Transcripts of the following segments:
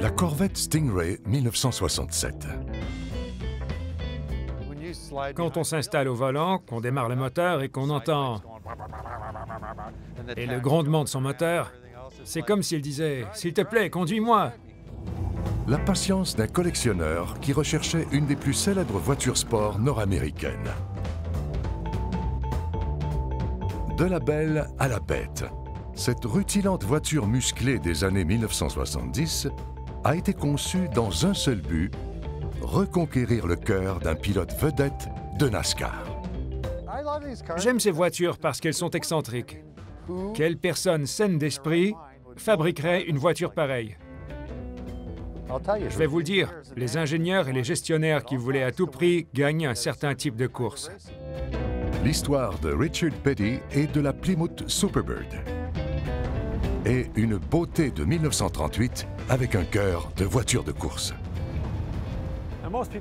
La Corvette Stingray 1967. Quand on s'installe au volant, qu'on démarre le moteur et qu'on entend et le grondement de son moteur, c'est comme s'il disait « S'il te plaît, conduis-moi ». La patience d'un collectionneur qui recherchait une des plus célèbres voitures sport nord-américaines. De la belle à la bête, cette rutilante voiture musclée des années 1970 a été conçue dans un seul but, reconquérir le cœur d'un pilote vedette de NASCAR. J'aime ces voitures parce qu'elles sont excentriques. Quelle personne saine d'esprit fabriquerait une voiture pareille? Je vais vous le dire, les ingénieurs et les gestionnaires qui voulaient à tout prix gagner un certain type de course. L'histoire de Richard Petty et de la Plymouth Superbird. Et une beauté de 1938 avec un cœur de voiture de course.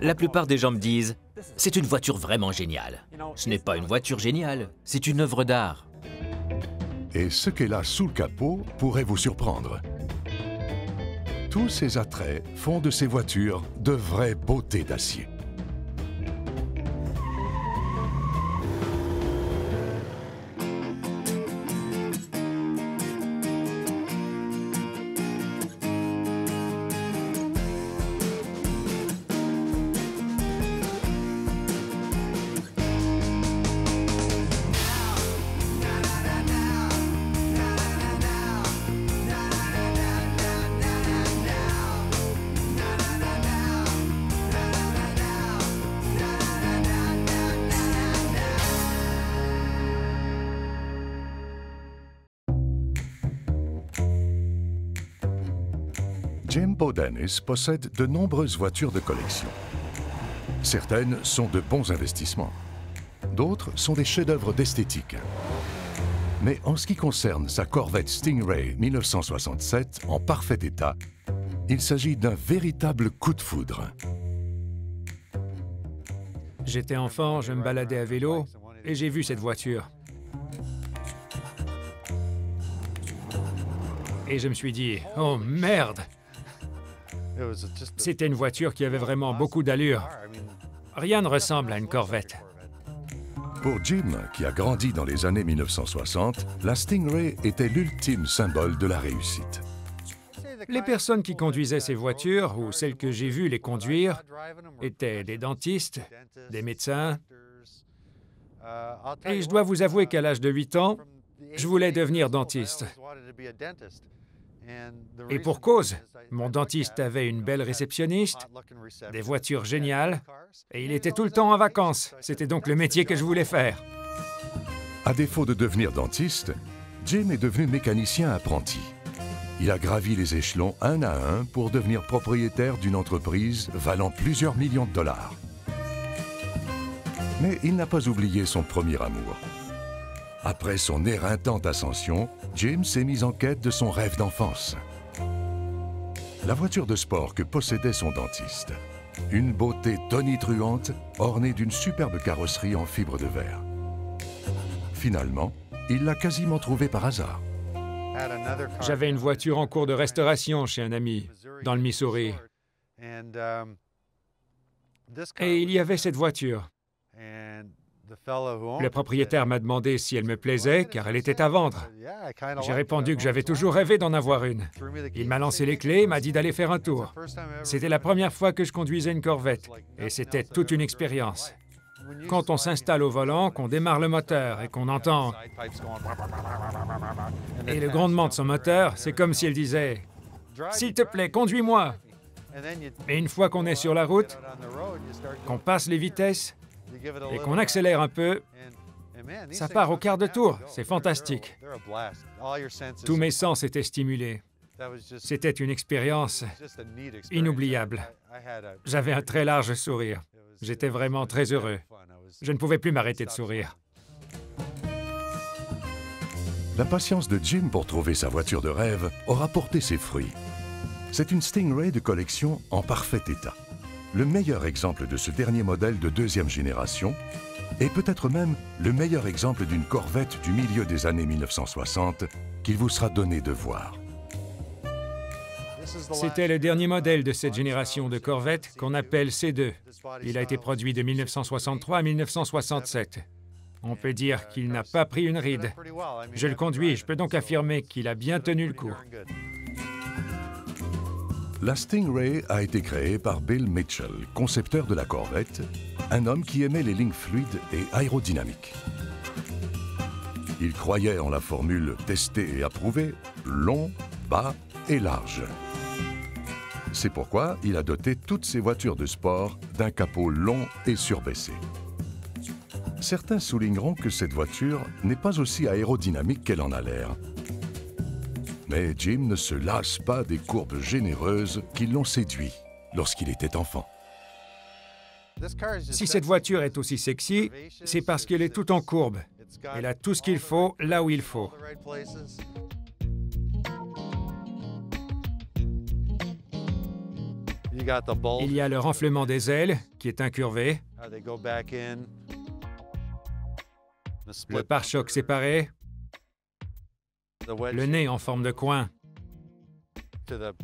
La plupart des gens me disent « C'est une voiture vraiment géniale ». Ce n'est pas une voiture géniale, c'est une œuvre d'art. Et ce qu'elle a sous le capot pourrait vous surprendre. Tous ces attraits font de ces voitures de vraies beautés d'acier. Jim Bodanis possède de nombreuses voitures de collection. Certaines sont de bons investissements. D'autres sont des chefs-d'œuvre d'esthétique. Mais en ce qui concerne sa Corvette Stingray 1967 en parfait état, il s'agit d'un véritable coup de foudre. J'étais enfant, je me baladais à vélo et j'ai vu cette voiture. Et je me suis dit, oh merde! C'était une voiture qui avait vraiment beaucoup d'allure. Rien ne ressemble à une Corvette. Pour Jim, qui a grandi dans les années 1960, la Stingray était l'ultime symbole de la réussite. Les personnes qui conduisaient ces voitures, ou celles que j'ai vues les conduire, étaient des dentistes, des médecins. Et je dois vous avouer qu'à l'âge de 8 ans, je voulais devenir dentiste. Et pour cause, mon dentiste avait une belle réceptionniste, des voitures géniales, et il était tout le temps en vacances. C'était donc le métier que je voulais faire. À défaut de devenir dentiste, Jim est devenu mécanicien apprenti. Il a gravi les échelons un à un pour devenir propriétaire d'une entreprise valant plusieurs millions de dollars. Mais il n'a pas oublié son premier amour. Après son éreintante ascension, Jim s'est mis en quête de son rêve d'enfance. La voiture de sport que possédait son dentiste. Une beauté tonitruante, ornée d'une superbe carrosserie en fibre de verre. Finalement, il l'a quasiment trouvée par hasard. J'avais une voiture en cours de restauration chez un ami, dans le Missouri. Et il y avait cette voiture. Le propriétaire m'a demandé si elle me plaisait, car elle était à vendre. J'ai répondu que j'avais toujours rêvé d'en avoir une. Il m'a lancé les clés et m'a dit d'aller faire un tour. C'était la première fois que je conduisais une Corvette, et c'était toute une expérience. Quand on s'installe au volant, qu'on démarre le moteur et qu'on entend et le grondement de son moteur, c'est comme s'il disait « S'il te plaît, conduis-moi ». Et une fois qu'on est sur la route, qu'on passe les vitesses, et qu'on accélère un peu, ça part au quart de tour. C'est fantastique. Tous mes sens étaient stimulés. C'était une expérience inoubliable. J'avais un très large sourire. J'étais vraiment très heureux. Je ne pouvais plus m'arrêter de sourire. La patience de Jim pour trouver sa voiture de rêve aura porté ses fruits. C'est une Stingray de collection en parfait état. Le meilleur exemple de ce dernier modèle de deuxième génération et peut-être même le meilleur exemple d'une Corvette du milieu des années 1960 qu'il vous sera donné de voir. C'était le dernier modèle de cette génération de Corvette qu'on appelle C2. Il a été produit de 1963 à 1967. On peut dire qu'il n'a pas pris une ride. Je le conduis, je peux donc affirmer qu'il a bien tenu le coup. La Stingray a été créée par Bill Mitchell, concepteur de la Corvette, un homme qui aimait les lignes fluides et aérodynamiques. Il croyait en la formule testée et approuvée, long, bas et large. C'est pourquoi il a doté toutes ses voitures de sport d'un capot long et surbaissé. Certains souligneront que cette voiture n'est pas aussi aérodynamique qu'elle en a l'air. Mais Jim ne se lasse pas des courbes généreuses qui l'ont séduit lorsqu'il était enfant. Si cette voiture est aussi sexy, c'est parce qu'elle est toute en courbe. Elle a tout ce qu'il faut là où il faut. Il y a le renflement des ailes, qui est incurvé, le pare-choc séparé, le nez en forme de coin,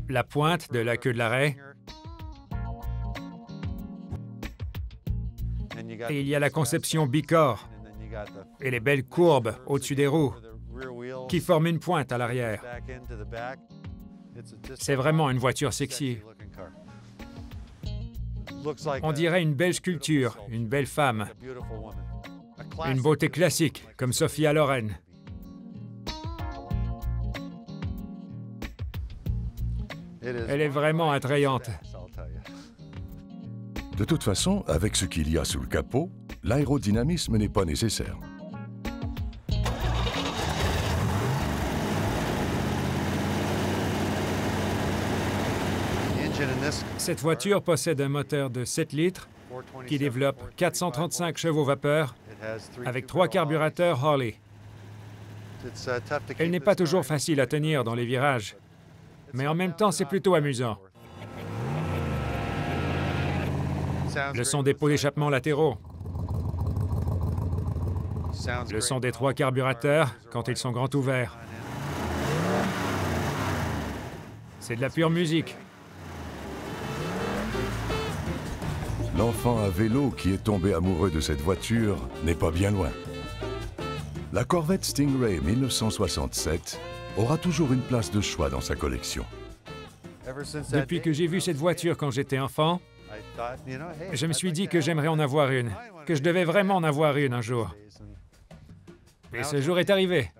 la pointe de la queue de l'arrêt, et il y a la conception bicorps et les belles courbes au-dessus des roues qui forment une pointe à l'arrière. C'est vraiment une voiture sexy. On dirait une belle sculpture, une belle femme, une beauté classique comme Sophia Loren. Elle est vraiment attrayante. De toute façon, avec ce qu'il y a sous le capot, l'aérodynamisme n'est pas nécessaire. Cette voiture possède un moteur de 7 litres qui développe 435 chevaux vapeur avec 3 carburateurs Holley. Elle n'est pas toujours facile à tenir dans les virages, mais en même temps, c'est plutôt amusant. Le son des pots d'échappement latéraux. Le son des 3 carburateurs quand ils sont grands ouverts. C'est de la pure musique. L'enfant à vélo qui est tombé amoureux de cette voiture n'est pas bien loin. La Corvette Stingray 1967 aura toujours une place de choix dans sa collection. Depuis que j'ai vu cette voiture quand j'étais enfant, je me suis dit que j'aimerais en avoir une, que je devais vraiment en avoir une un jour. Et ce jour est arrivé.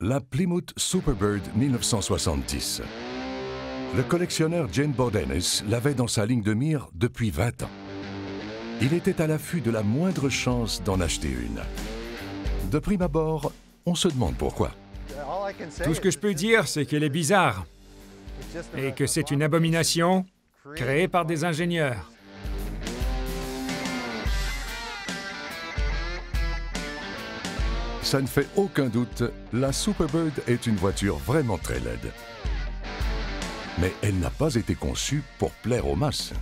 La Plymouth Superbird 1970. Le collectionneur Jane Bordenes l'avait dans sa ligne de mire depuis 20 ans. Il était à l'affût de la moindre chance d'en acheter une. De prime abord, on se demande pourquoi. Tout ce que je peux dire, c'est qu'elle est bizarre et que c'est une abomination créée par des ingénieurs. Ça ne fait aucun doute, la Superbird est une voiture vraiment très laide. Mais elle n'a pas été conçue pour plaire aux masses.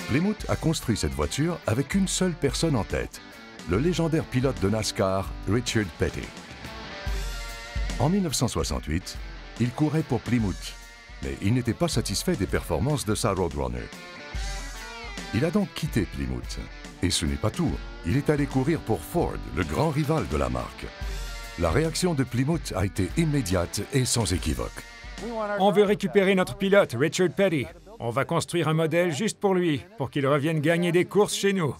Plymouth a construit cette voiture avec une seule personne en tête, le légendaire pilote de NASCAR, Richard Petty. En 1968, il courait pour Plymouth, mais il n'était pas satisfait des performances de sa Roadrunner. Il a donc quitté Plymouth. Et ce n'est pas tout. Il est allé courir pour Ford, le grand rival de la marque. La réaction de Plymouth a été immédiate et sans équivoque. On veut récupérer notre pilote, Richard Petty. On va construire un modèle juste pour lui, pour qu'il revienne gagner des courses chez nous.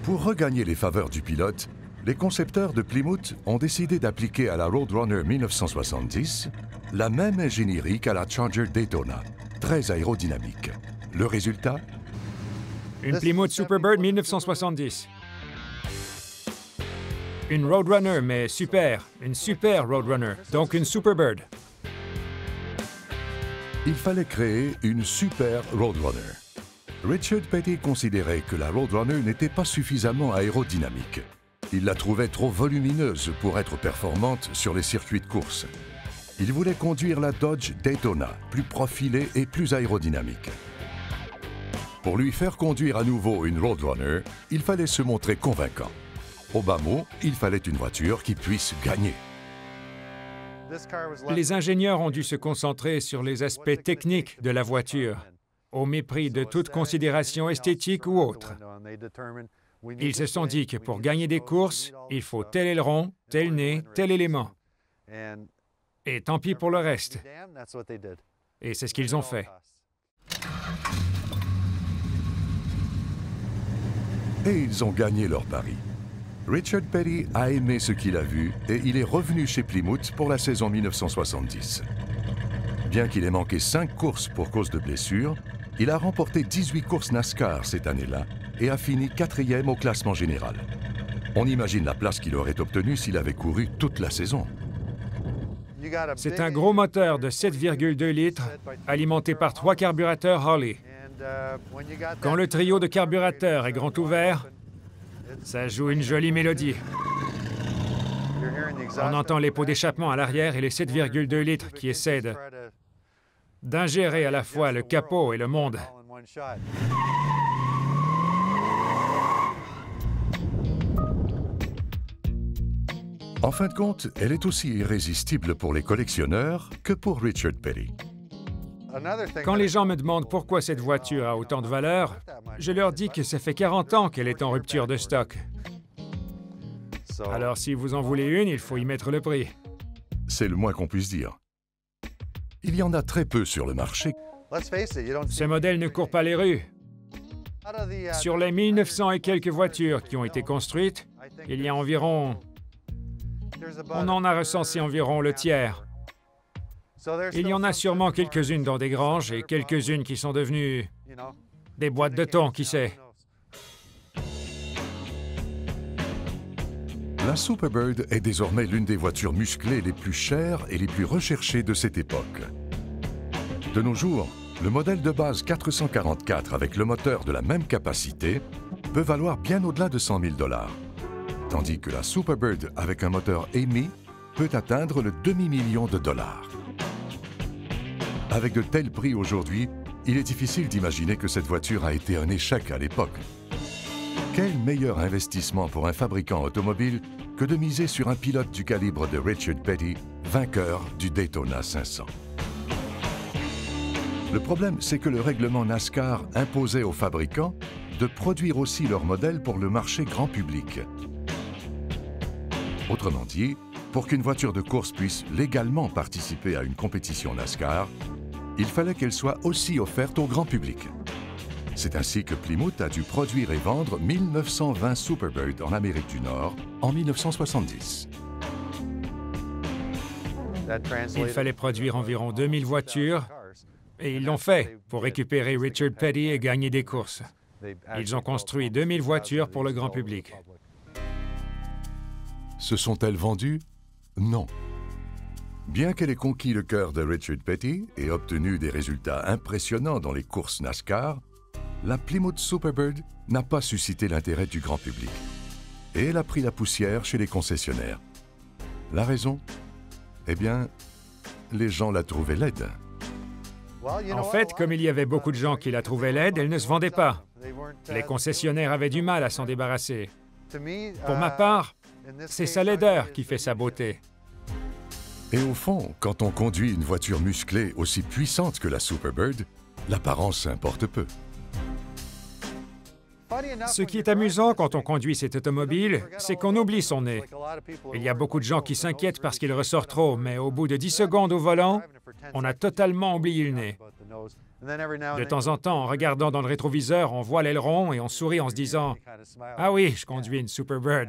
Pour regagner les faveurs du pilote, les concepteurs de Plymouth ont décidé d'appliquer à la Roadrunner 1970 la même ingénierie qu'à la Charger Daytona, très aérodynamique. Le résultat? Une Plymouth Superbird 1970. Une Roadrunner, mais super. Une super Roadrunner, donc une Superbird. Il fallait créer une super Roadrunner. Richard Petty considérait que la Roadrunner n'était pas suffisamment aérodynamique. Il la trouvait trop volumineuse pour être performante sur les circuits de course. Il voulait conduire la Dodge Daytona, plus profilée et plus aérodynamique. Pour lui faire conduire à nouveau une Roadrunner, il fallait se montrer convaincant. Au bas mot, il fallait une voiture qui puisse gagner. Les ingénieurs ont dû se concentrer sur les aspects techniques de la voiture, au mépris de toute considération esthétique ou autre. Ils se sont dit que pour gagner des courses, il faut tel aileron, tel nez, tel élément. Et tant pis pour le reste. Et c'est ce qu'ils ont fait. Et ils ont gagné leur pari. Richard Petty a aimé ce qu'il a vu et il est revenu chez Plymouth pour la saison 1970. Bien qu'il ait manqué 5 courses pour cause de blessures, il a remporté 18 courses NASCAR cette année-là et a fini 4e au classement général. On imagine la place qu'il aurait obtenue s'il avait couru toute la saison. C'est un gros moteur de 7,2 litres alimenté par 3 carburateurs Holley. Quand le trio de carburateurs est grand ouvert, ça joue une jolie mélodie. On entend les pots d'échappement à l'arrière et les 7,2 litres qui essaient d'ingérer à la fois le capot et le monde. En fin de compte, elle est aussi irrésistible pour les collectionneurs que pour Richard Petty. Quand les gens me demandent pourquoi cette voiture a autant de valeur, je leur dis que ça fait 40 ans qu'elle est en rupture de stock. Alors si vous en voulez une, il faut y mettre le prix. C'est le moins qu'on puisse dire. Il y en a très peu sur le marché. Ce modèle ne court pas les rues. Sur les 1900 et quelques voitures qui ont été construites, il y a environ... On en a recensé environ le tiers. Il y en a sûrement quelques-unes dans des granges et quelques-unes qui sont devenues des boîtes de thon, qui sait. La Superbird est désormais l'une des voitures musclées les plus chères et les plus recherchées de cette époque. De nos jours, le modèle de base 444 avec le moteur de la même capacité peut valoir bien au-delà de 100 000 $, tandis que la Superbird avec un moteur EMI peut atteindre le demi-million de dollars. Avec de tels prix aujourd'hui, il est difficile d'imaginer que cette voiture a été un échec à l'époque. Quel meilleur investissement pour un fabricant automobile que de miser sur un pilote du calibre de Richard Petty, vainqueur du Daytona 500. Le problème, c'est que le règlement NASCAR imposait aux fabricants de produire aussi leurs modèles pour le marché grand public. Autrement dit, pour qu'une voiture de course puisse légalement participer à une compétition NASCAR, il fallait qu'elle soit aussi offerte au grand public. C'est ainsi que Plymouth a dû produire et vendre 1920 Superbird en Amérique du Nord en 1970. Il fallait produire environ 2000 voitures, et ils l'ont fait pour récupérer Richard Petty et gagner des courses. Ils ont construit 2000 voitures pour le grand public. Se sont-elles vendues? Non. Bien qu'elle ait conquis le cœur de Richard Petty et obtenu des résultats impressionnants dans les courses NASCAR, la Plymouth Superbird n'a pas suscité l'intérêt du grand public. Et elle a pris la poussière chez les concessionnaires. La raison? Eh bien, les gens la trouvaient laide. En fait, comme il y avait beaucoup de gens qui la trouvaient laide, elle ne se vendait pas. Les concessionnaires avaient du mal à s'en débarrasser. Pour ma part, c'est sa laideur qui fait sa beauté. Et au fond, quand on conduit une voiture musclée aussi puissante que la Superbird, l'apparence importe peu. Ce qui est amusant quand on conduit cette automobile, c'est qu'on oublie son nez. Il y a beaucoup de gens qui s'inquiètent parce qu'il ressort trop, mais au bout de 10 secondes au volant, on a totalement oublié le nez. De temps en temps, en regardant dans le rétroviseur, on voit l'aileron et on sourit en se disant « Ah oui, je conduis une Superbird ».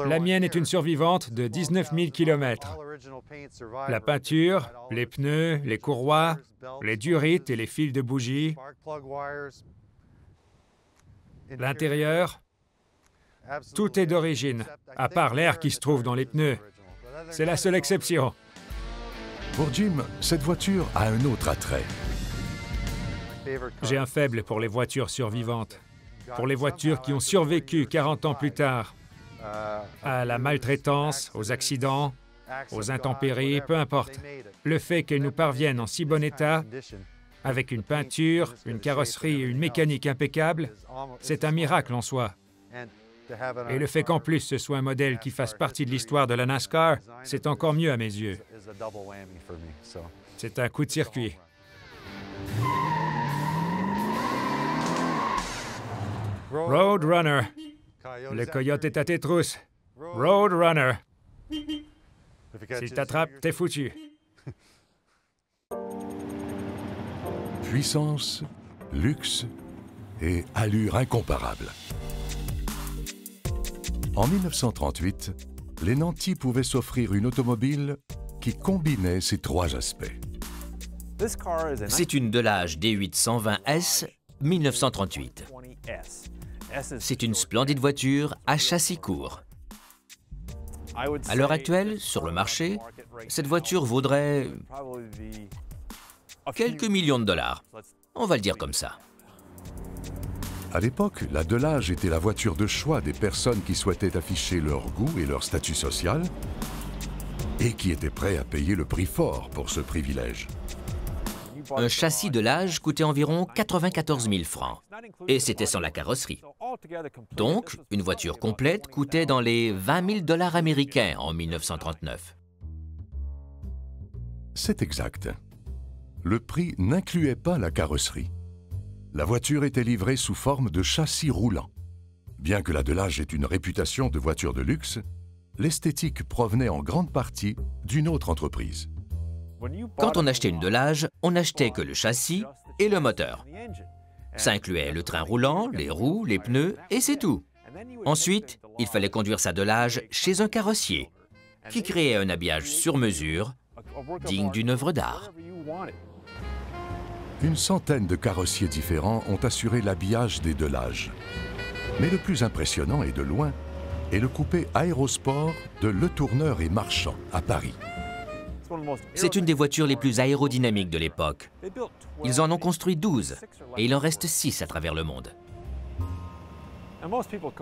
La mienne est une survivante de 19 000 km. La peinture, les pneus, les courroies, les durites et les fils de bougies, l'intérieur, tout est d'origine, à part l'air qui se trouve dans les pneus. C'est la seule exception. Pour Jim, cette voiture a un autre attrait. J'ai un faible pour les voitures survivantes, pour les voitures qui ont survécu 40 ans plus tard, à la maltraitance, aux accidents, aux intempéries, peu importe. Le fait qu'elles nous parviennent en si bon état Avec une peinture, une carrosserie et une mécanique impeccable, c'est un miracle en soi. Et le fait qu'en plus ce soit un modèle qui fasse partie de l'histoire de la NASCAR, c'est encore mieux à mes yeux. C'est un coup de circuit. Roadrunner. Le coyote est à tes trousses. Roadrunner. S'il t'attrape, t'es foutu. Puissance, luxe et allure incomparable. En 1938, les nantis pouvaient s'offrir une automobile qui combinait ces trois aspects. C'est une Delage D8 120S 1938. C'est une splendide voiture à châssis court. À l'heure actuelle, sur le marché, cette voiture vaudrait quelques millions de dollars. On va le dire comme ça. À l'époque, la Delage était la voiture de choix des personnes qui souhaitaient afficher leur goût et leur statut social et qui étaient prêts à payer le prix fort pour ce privilège. Un châssis Delage coûtait environ 94 000 francs, et c'était sans la carrosserie. Donc, une voiture complète coûtait dans les 20 000 dollars américains en 1939. C'est exact. Le prix n'incluait pas la carrosserie. La voiture était livrée sous forme de châssis roulant. Bien que la Delage ait une réputation de voiture de luxe, l'esthétique provenait en grande partie d'une autre entreprise. Quand on achetait une Delage, on n'achetait que le châssis et le moteur. Ça incluait le train roulant, les roues, les pneus, et c'est tout. Ensuite, il fallait conduire sa Delage chez un carrossier, qui créait un habillage sur mesure, digne d'une œuvre d'art. Une centaine de carrossiers différents ont assuré l'habillage des Delages. Mais le plus impressionnant et de loin est le coupé aérosport de Le Tourneur et Marchand à Paris. C'est une des voitures les plus aérodynamiques de l'époque. Ils en ont construit 12 et il en reste 6 à travers le monde.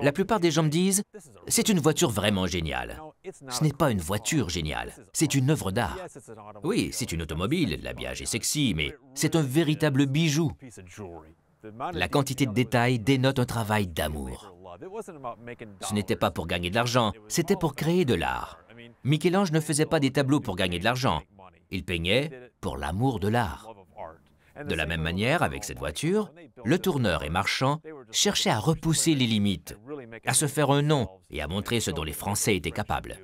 La plupart des gens me disent « c'est une voiture vraiment géniale ». Ce n'est pas une voiture géniale, c'est une œuvre d'art. Oui, c'est une automobile, l'habillage est sexy, mais c'est un véritable bijou. La quantité de détails dénote un travail d'amour. Ce n'était pas pour gagner de l'argent, c'était pour créer de l'art. Michel-Ange ne faisait pas des tableaux pour gagner de l'argent, il peignait pour l'amour de l'art. De la même manière, avec cette voiture, Le Tourneur et Marchand cherchaient à repousser les limites, à se faire un nom et à montrer ce dont les Français étaient capables.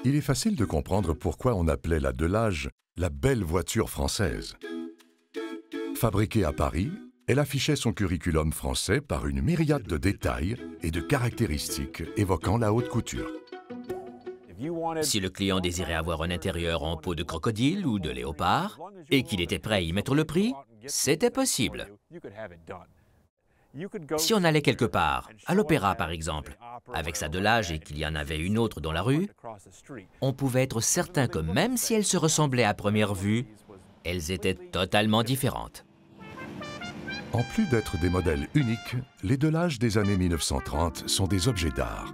Il est facile de comprendre pourquoi on appelait la Delage la belle voiture française. Fabriquée à Paris, elle affichait son curriculum français par une myriade de détails et de caractéristiques évoquant la haute couture. Si le client désirait avoir un intérieur en peau de crocodile ou de léopard et qu'il était prêt à y mettre le prix, c'était possible. Si on allait quelque part, à l'opéra par exemple, avec sa Delage et qu'il y en avait une autre dans la rue, on pouvait être certain que même si elles se ressemblaient à première vue, elles étaient totalement différentes. En plus d'être des modèles uniques, les Delage des années 1930 sont des objets d'art.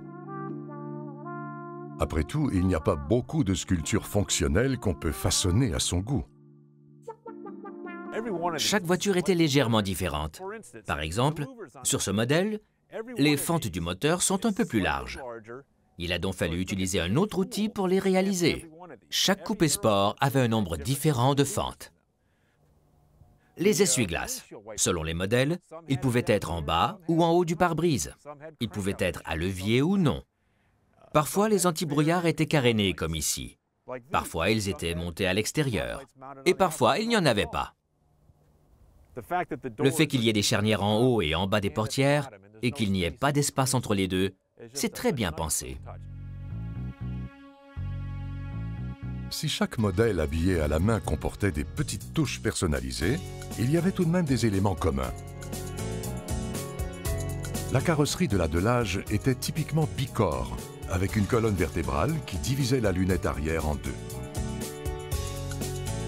Après tout, il n'y a pas beaucoup de sculptures fonctionnelles qu'on peut façonner à son goût. Chaque voiture était légèrement différente. Par exemple, sur ce modèle, les fentes du moteur sont un peu plus larges. Il a donc fallu utiliser un autre outil pour les réaliser. Chaque coupé sport avait un nombre différent de fentes. Les essuie-glaces. Selon les modèles, ils pouvaient être en bas ou en haut du pare-brise. Ils pouvaient être à levier ou non. Parfois, les antibrouillards étaient carénés, comme ici. Parfois, ils étaient montés à l'extérieur. Et parfois, il n'y en avait pas. Le fait qu'il y ait des charnières en haut et en bas des portières et qu'il n'y ait pas d'espace entre les deux, c'est très bien pensé. Si chaque modèle habillé à la main comportait des petites touches personnalisées, il y avait tout de même des éléments communs. La carrosserie de la Delage était typiquement bicorps, avec une colonne vertébrale qui divisait la lunette arrière en deux.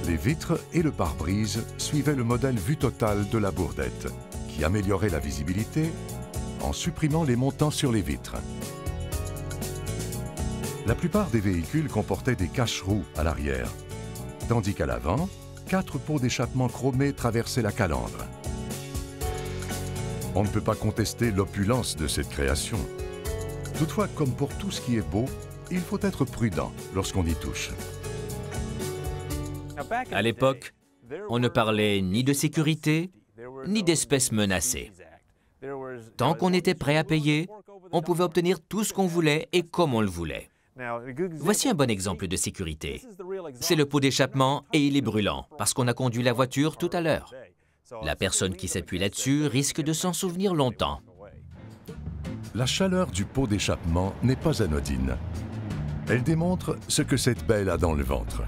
Les vitres et le pare-brise suivaient le modèle vue totale de la Bourdette, qui améliorait la visibilité en supprimant les montants sur les vitres. La plupart des véhicules comportaient des cache-roues à l'arrière, tandis qu'à l'avant, 4 pots d'échappement chromés traversaient la calandre. On ne peut pas contester l'opulence de cette création. Toutefois, comme pour tout ce qui est beau, il faut être prudent lorsqu'on y touche. À l'époque, on ne parlait ni de sécurité, ni d'espèces menacées. Tant qu'on était prêt à payer, on pouvait obtenir tout ce qu'on voulait et comme on le voulait. Voici un bon exemple de sécurité. C'est le pot d'échappement et il est brûlant, parce qu'on a conduit la voiture tout à l'heure. La personne qui s'appuie là-dessus risque de s'en souvenir longtemps. La chaleur du pot d'échappement n'est pas anodine. Elle démontre ce que cette belle a dans le ventre.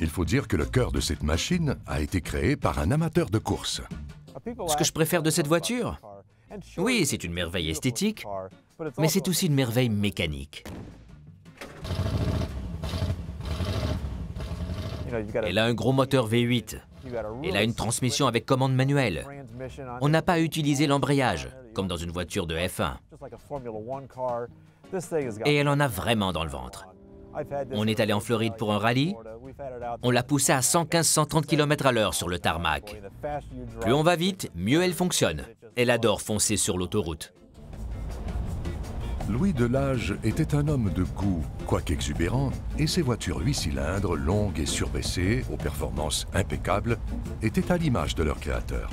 Il faut dire que le cœur de cette machine a été créé par un amateur de course. Ce que je préfère de cette voiture? Oui, c'est une merveille esthétique, mais c'est aussi une merveille mécanique. Elle a un gros moteur V8. Elle a une transmission avec commande manuelle. On n'a pas à utiliser l'embrayage, comme dans une voiture de F1. Et elle en a vraiment dans le ventre. On est allé en Floride pour un rallye. On l'a poussée à 115-130 km/h sur le tarmac. Plus on va vite, mieux elle fonctionne. Elle adore foncer sur l'autoroute. Louis Delage était un homme de goût, quoique exubérant, et ses voitures 8 cylindres, longues et surbaissées, aux performances impeccables, étaient à l'image de leur créateur.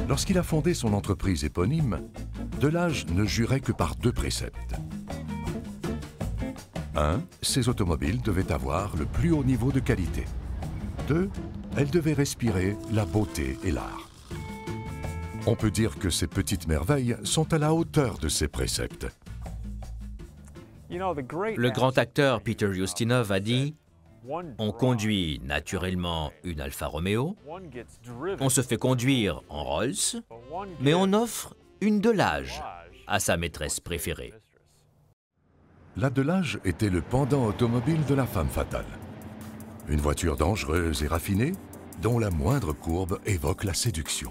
Lorsqu'il a fondé son entreprise éponyme, Delage ne jurait que par 2 préceptes. 1. Ses automobiles devaient avoir le plus haut niveau de qualité. 2. Elles devaient respirer la beauté et l'art. On peut dire que ces petites merveilles sont à la hauteur de ces préceptes. Le grand acteur Peter Ustinov a dit « On conduit naturellement une Alfa Romeo, on se fait conduire en Rolls, mais on offre une Delage à sa maîtresse préférée. » La Delage était le pendant automobile de la femme fatale. Une voiture dangereuse et raffinée, dont la moindre courbe évoque la séduction.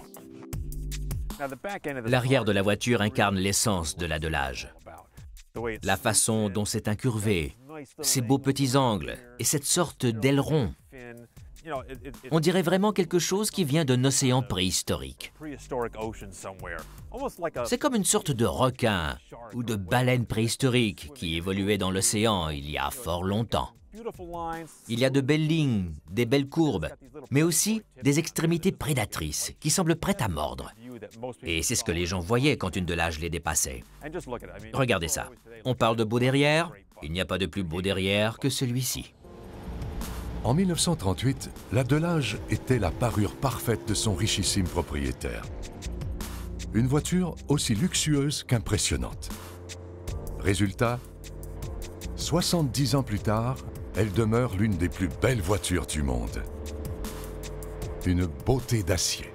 L'arrière de la voiture incarne l'essence de la Delage. La façon dont c'est incurvé, ces beaux petits angles et cette sorte d'aileron. On dirait vraiment quelque chose qui vient d'un océan préhistorique. C'est comme une sorte de requin ou de baleine préhistorique qui évoluait dans l'océan il y a fort longtemps. Il y a de belles lignes, des belles courbes, mais aussi des extrémités prédatrices qui semblent prêtes à mordre. Et c'est ce que les gens voyaient quand une Delage les dépassait. Regardez ça. On parle de beau derrière, il n'y a pas de plus beau derrière que celui-ci. En 1938, la Delage était la parure parfaite de son richissime propriétaire. Une voiture aussi luxueuse qu'impressionnante. Résultat, 70 ans plus tard, elle demeure l'une des plus belles voitures du monde. Une beauté d'acier.